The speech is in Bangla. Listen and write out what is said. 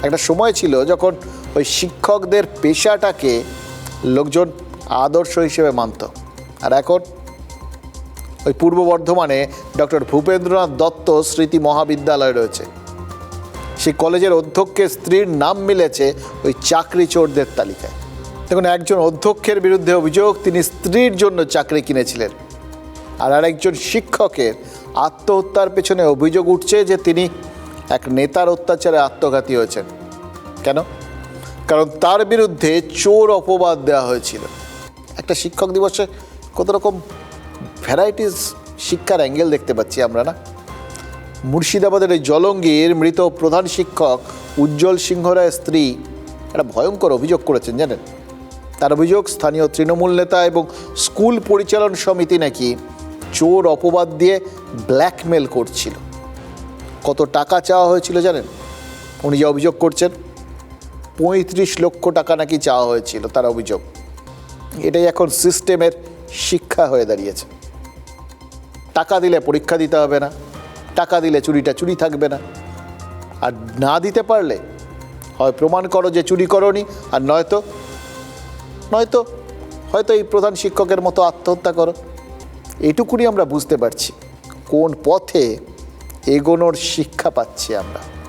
একটা সময় ছিল যখন ওই শিক্ষকদের পেশাটাকে লোকজন আদর্শ হিসেবে মানত, আর এখন ওই পূর্ব বর্ধমানে ডক্টর ভূপেন্দ্রনাথ দত্ত স্মৃতি মহাবিদ্যালয় রয়েছে, সেই কলেজের অধ্যক্ষের স্ত্রীর নাম মিলেছে ওই চাকরি চোরদের তালিকায়। দেখুন, একজন অধ্যক্ষের বিরুদ্ধে অভিযোগ তিনি স্ত্রীর জন্য চাকরি কিনেছিলেন, আর আরেকজন শিক্ষকের আত্মহত্যার পেছনে অভিযোগ উঠছে যে তিনি এক নেতার অত্যাচারে আত্মঘাতী হয়েছেন। কেন? কারণ তার বিরুদ্ধে চোর অপবাদ দেওয়া হয়েছিল। একটা শিক্ষক দিবসে কত রকম ভ্যারাইটিস শিক্ষার অ্যাঙ্গেল দেখতে পাচ্ছি আমরা, না? মুর্শিদাবাদের এই জলঙ্গির মৃত প্রধান শিক্ষক উজ্জ্বল সিংহ রায়ের স্ত্রী একটা ভয়ঙ্কর অভিযোগ করেছেন, জানেন? তার অভিযোগ স্থানীয় তৃণমূল নেতা এবং স্কুল পরিচালন সমিতি নাকি চোর অপবাদ দিয়ে ব্ল্যাকমেল করছিল। কত টাকা চাওয়া হয়েছিল জানেন? উনি যে অভিযোগ করছেন, 35 লক্ষ টাকা নাকি চাওয়া হয়েছিল তার অভিযোগ। এটাই এখন সিস্টেমের শিক্ষা হয়ে দাঁড়িয়েছে। টাকা দিলে পরীক্ষা দিতে হবে না, টাকা দিলে চুরিটা চুরি থাকবে না, আর না দিতে পারলে হয় প্রমাণ করো যে চুরি করোনি, আর নয়তো হয়তো এই প্রধান শিক্ষকের মতো আত্মহত্যা করো। এটুকুনি আমরা বুঝতে পারছি কোন পথে এগোনোর শিক্ষা পাচ্ছি আমরা।